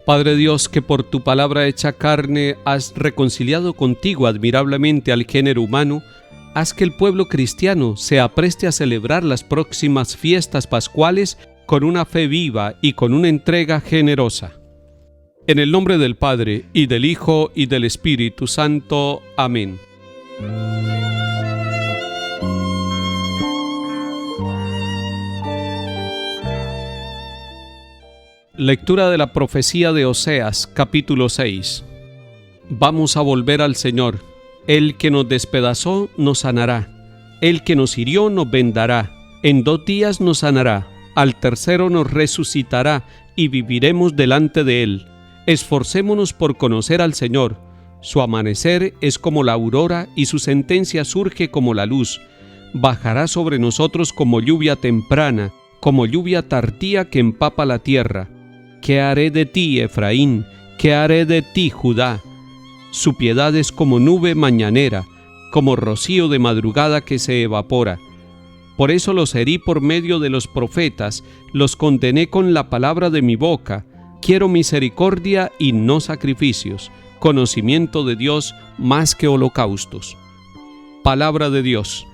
Padre Dios, que por tu palabra hecha carne has reconciliado contigo admirablemente al género humano, haz que el pueblo cristiano se apreste a celebrar las próximas fiestas pascuales con una fe viva y con una entrega generosa. En el nombre del Padre, y del Hijo, y del Espíritu Santo. Amén. Lectura de la profecía de Oseas, capítulo 6. Vamos a volver al Señor. El que nos despedazó nos sanará. El que nos hirió nos vendará. En 2 días nos sanará. Al tercero nos resucitará y viviremos delante de Él. Esforcémonos por conocer al Señor. Su amanecer es como la aurora y su sentencia surge como la luz. Bajará sobre nosotros como lluvia temprana, como lluvia tardía que empapa la tierra. ¿Qué haré de ti, Efraín? ¿Qué haré de ti, Judá? Su piedad es como nube mañanera, como rocío de madrugada que se evapora. Por eso los herí por medio de los profetas, los condené con la palabra de mi boca. Quiero misericordia y no sacrificios, conocimiento de Dios más que holocaustos. Palabra de Dios.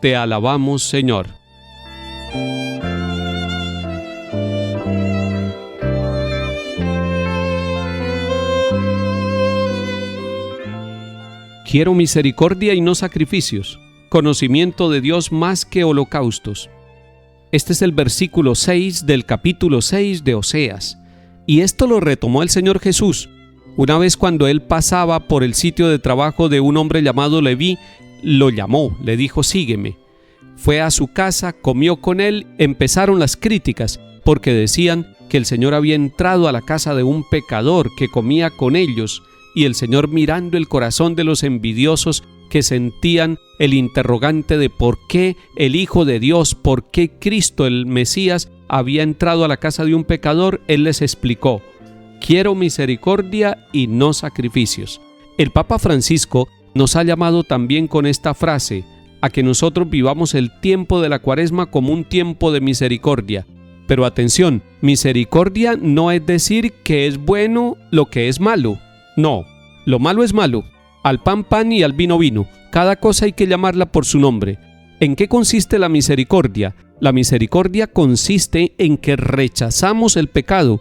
Te alabamos, Señor. Quiero misericordia y no sacrificios, conocimiento de Dios más que holocaustos. Este es el versículo 6 del capítulo 6 de Oseas, y esto lo retomó el Señor Jesús. Una vez cuando Él pasaba por el sitio de trabajo de un hombre llamado Leví, lo llamó, le dijo: sígueme. Fue a su casa, comió con él, empezaron las críticas, porque decían que el Señor había entrado a la casa de un pecador que comía con ellos, y el Señor, mirando el corazón de los envidiosos que sentían el interrogante de por qué el Hijo de Dios, por qué Cristo el Mesías había entrado a la casa de un pecador, Él les explicó: quiero misericordia y no sacrificios. El Papa Francisco nos ha llamado también con esta frase a que nosotros vivamos el tiempo de la Cuaresma como un tiempo de misericordia. Pero atención, misericordia no es decir que es bueno lo que es malo. No, lo malo es malo, al pan pan y al vino vino, cada cosa hay que llamarla por su nombre. ¿En qué consiste la misericordia? La misericordia consiste en que rechazamos el pecado,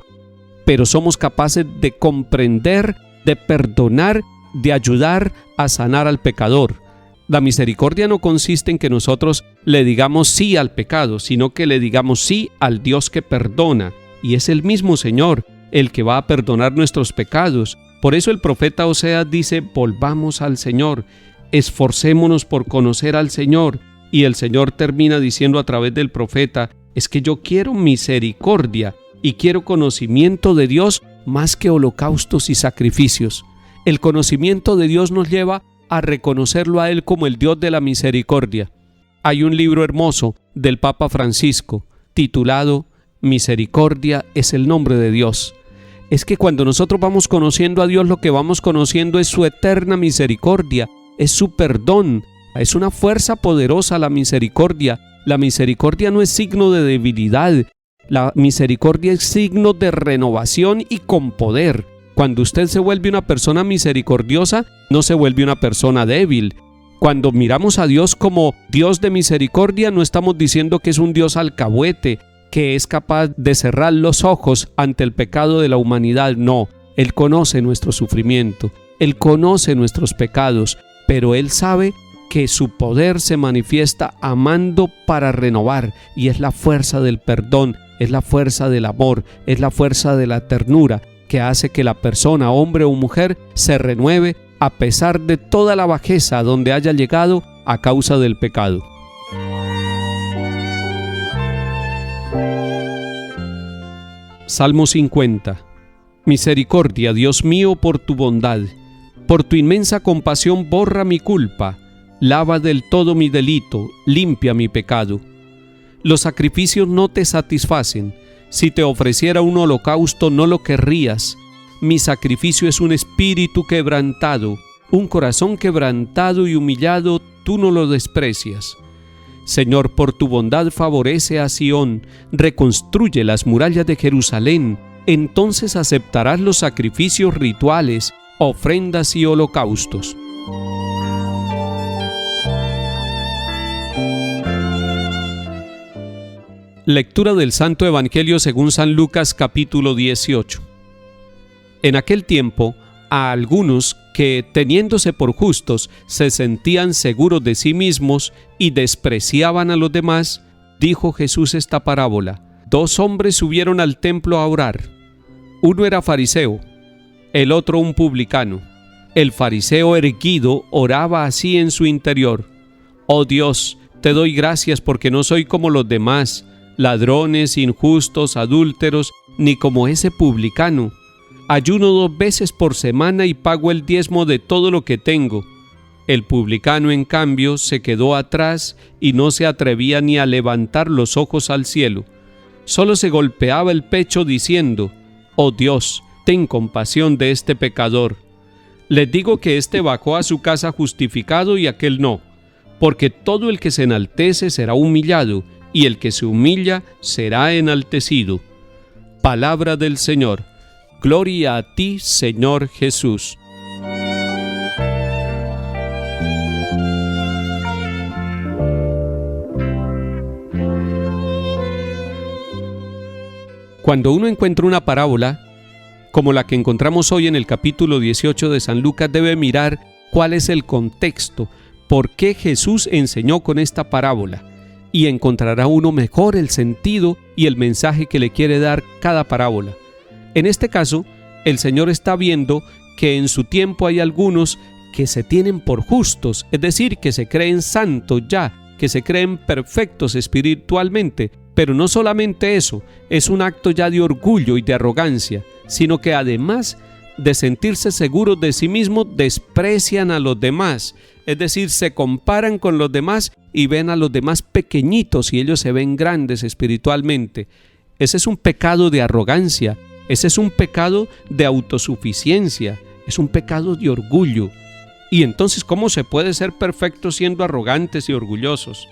pero somos capaces de comprender, de perdonar, de ayudar a sanar al pecador. La misericordia no consiste en que nosotros le digamos sí al pecado, sino que le digamos sí al Dios que perdona, y es el mismo Señor el que va a perdonar nuestros pecados. Por eso el profeta Oseas dice: volvamos al Señor, esforcémonos por conocer al Señor. Y el Señor termina diciendo a través del profeta: es que yo quiero misericordia y quiero conocimiento de Dios más que holocaustos y sacrificios. El conocimiento de Dios nos lleva a reconocerlo a Él como el Dios de la misericordia. Hay un libro hermoso del Papa Francisco titulado Misericordia es el nombre de Dios. Es que cuando nosotros vamos conociendo a Dios, lo que vamos conociendo es su eterna misericordia, es su perdón, es una fuerza poderosa la misericordia. La misericordia no es signo de debilidad, la misericordia es signo de renovación y con poder. Cuando usted se vuelve una persona misericordiosa, no se vuelve una persona débil. Cuando miramos a Dios como Dios de misericordia, no estamos diciendo que es un Dios alcahuete, que es capaz de cerrar los ojos ante el pecado de la humanidad. No, Él conoce nuestro sufrimiento, Él conoce nuestros pecados, pero Él sabe que su poder se manifiesta amando para renovar, y es la fuerza del perdón, es la fuerza del amor, es la fuerza de la ternura que hace que la persona, hombre o mujer, se renueve a pesar de toda la bajeza donde haya llegado a causa del pecado. Salmo 50. Misericordia, Dios mío, por tu bondad. Por tu inmensa compasión borra mi culpa. Lava del todo mi delito, limpia mi pecado. Los sacrificios no te satisfacen. Si te ofreciera un holocausto no lo querrías. Mi sacrificio es un espíritu quebrantado, un corazón quebrantado y humillado, tú no lo desprecias. Señor, por tu bondad favorece a Sión, reconstruye las murallas de Jerusalén, entonces aceptarás los sacrificios rituales, ofrendas y holocaustos. Lectura del Santo Evangelio según San Lucas capítulo 18. En aquel tiempo, a algunos que, teniéndose por justos, se sentían seguros de sí mismos y despreciaban a los demás, dijo Jesús esta parábola. 2 hombres subieron al templo a orar. Uno era fariseo, el otro un publicano. El fariseo erguido oraba así en su interior: Oh Dios, te doy gracias porque no soy como los demás, ladrones, injustos, adúlteros, ni como ese publicano. Ayuno 2 veces por semana y pago el diezmo de todo lo que tengo. El publicano, en cambio, se quedó atrás y no se atrevía ni a levantar los ojos al cielo. Solo se golpeaba el pecho diciendo: Oh Dios, ten compasión de este pecador. Les digo que éste bajó a su casa justificado y aquel no, porque todo el que se enaltece será humillado, y el que se humilla será enaltecido. Palabra del Señor. Gloria a ti, Señor Jesús. Cuando uno encuentra una parábola, como la que encontramos hoy en el capítulo 18 de San Lucas, debe mirar cuál es el contexto, por qué Jesús enseñó con esta parábola, y encontrará uno mejor el sentido y el mensaje que le quiere dar cada parábola. En este caso, el Señor está viendo que en su tiempo hay algunos que se tienen por justos, es decir, que se creen santos ya, que se creen perfectos espiritualmente, pero no solamente eso, es un acto ya de orgullo y de arrogancia, sino que además de sentirse seguros de sí mismos, desprecian a los demás, es decir, se comparan con los demás y ven a los demás pequeñitos y ellos se ven grandes espiritualmente. Ese es un pecado de arrogancia, ese es un pecado de autosuficiencia, es un pecado de orgullo. Y entonces, ¿cómo se puede ser perfecto siendo arrogantes y orgullosos?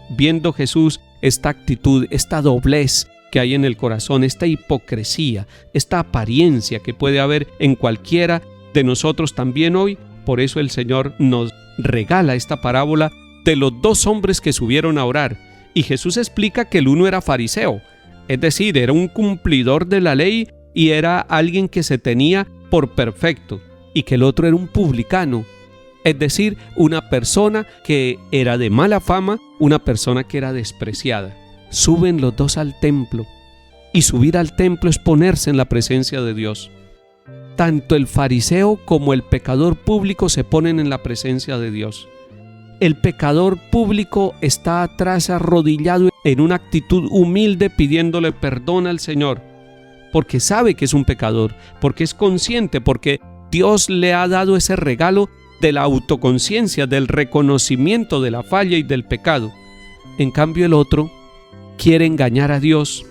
Viendo Jesús esta actitud, esta doblez que hay en el corazón, esta hipocresía, esta apariencia que puede haber en cualquiera de nosotros también hoy, por eso el Señor nos regala esta parábola de los 2 hombres que subieron a orar. Y Jesús explica que el uno era fariseo, es decir, era un cumplidor de la ley y era alguien que se tenía por perfecto, y que el otro era un publicano, es decir, una persona que era de mala fama, una persona que era despreciada. Suben los 2 al templo, y subir al templo es ponerse en la presencia de Dios. Tanto el fariseo como el pecador público se ponen en la presencia de Dios. El pecador público está atrás arrodillado en una actitud humilde pidiéndole perdón al Señor, porque sabe que es un pecador, porque es consciente, porque Dios le ha dado ese regalo de la autoconciencia, del reconocimiento de la falla y del pecado. En cambio el otro quiere engañar a Dios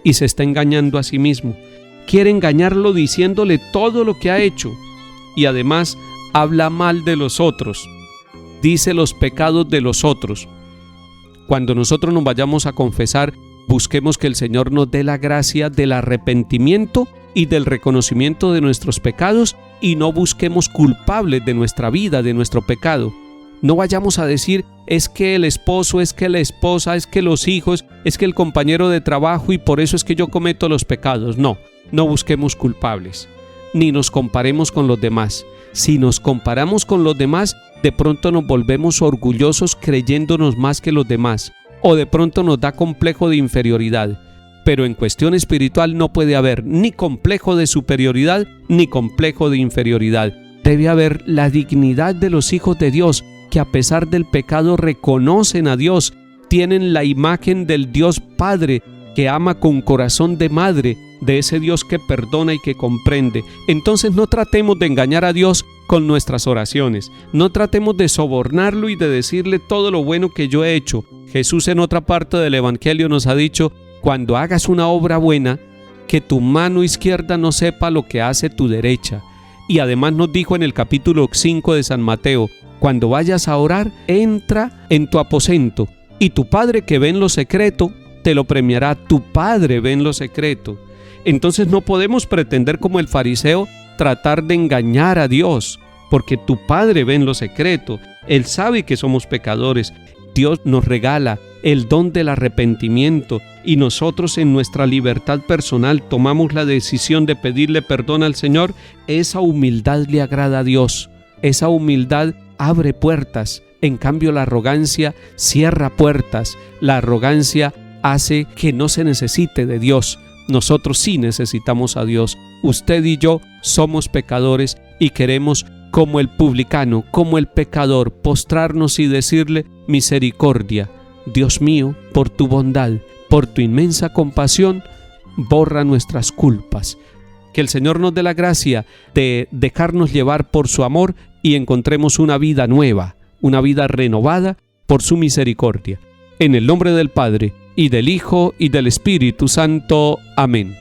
y se está engañando a sí mismo. Quiere engañarlo diciéndole todo lo que ha hecho y además habla mal de los otros, dice los pecados de los otros. Cuando nosotros nos vayamos a confesar, busquemos que el Señor nos dé la gracia del arrepentimiento y del reconocimiento de nuestros pecados, y no busquemos culpables de nuestra vida, de nuestro pecado. No vayamos a decir: es que el esposo, es que la esposa, es que los hijos, es que el compañero de trabajo y por eso es que yo cometo los pecados. No busquemos culpables, ni nos comparemos con los demás. Si nos comparamos con los demás, de pronto nos volvemos orgullosos creyéndonos más que los demás, o de pronto nos da complejo de inferioridad. Pero en cuestión espiritual no puede haber ni complejo de superioridad ni complejo de inferioridad. Debe haber la dignidad de los hijos de Dios, que a pesar del pecado reconocen a Dios, tienen la imagen del Dios Padre, que ama con corazón de madre, de ese Dios que perdona y que comprende. Entonces no tratemos de engañar a Dios con nuestras oraciones, no tratemos de sobornarlo y de decirle todo lo bueno que yo he hecho. Jesús en otra parte del Evangelio nos ha dicho: cuando hagas una obra buena, que tu mano izquierda no sepa lo que hace tu derecha. Y además nos dijo en el capítulo 5 de San Mateo: cuando vayas a orar, entra en tu aposento, y tu Padre que ve en lo secreto, te lo premiará. Tu Padre ve en lo secreto. Entonces no podemos pretender como el fariseo tratar de engañar a Dios, porque tu Padre ve en lo secreto. Él sabe que somos pecadores. Dios nos regala el don del arrepentimiento y nosotros en nuestra libertad personal tomamos la decisión de pedirle perdón al Señor. Esa humildad le agrada a Dios. Esa humildad abre puertas. En cambio, la arrogancia cierra puertas. La arrogancia hace que no se necesite de Dios. Nosotros sí necesitamos a Dios. Usted y yo somos pecadores y queremos, como el publicano, como el pecador, postrarnos y decirle: misericordia, Dios mío, por tu bondad, por tu inmensa compasión, borra nuestras culpas. Que el Señor nos dé la gracia de dejarnos llevar por su amor y encontremos una vida nueva, una vida renovada por su misericordia. En el nombre del Padre, y del Hijo, y del Espíritu Santo. Amén.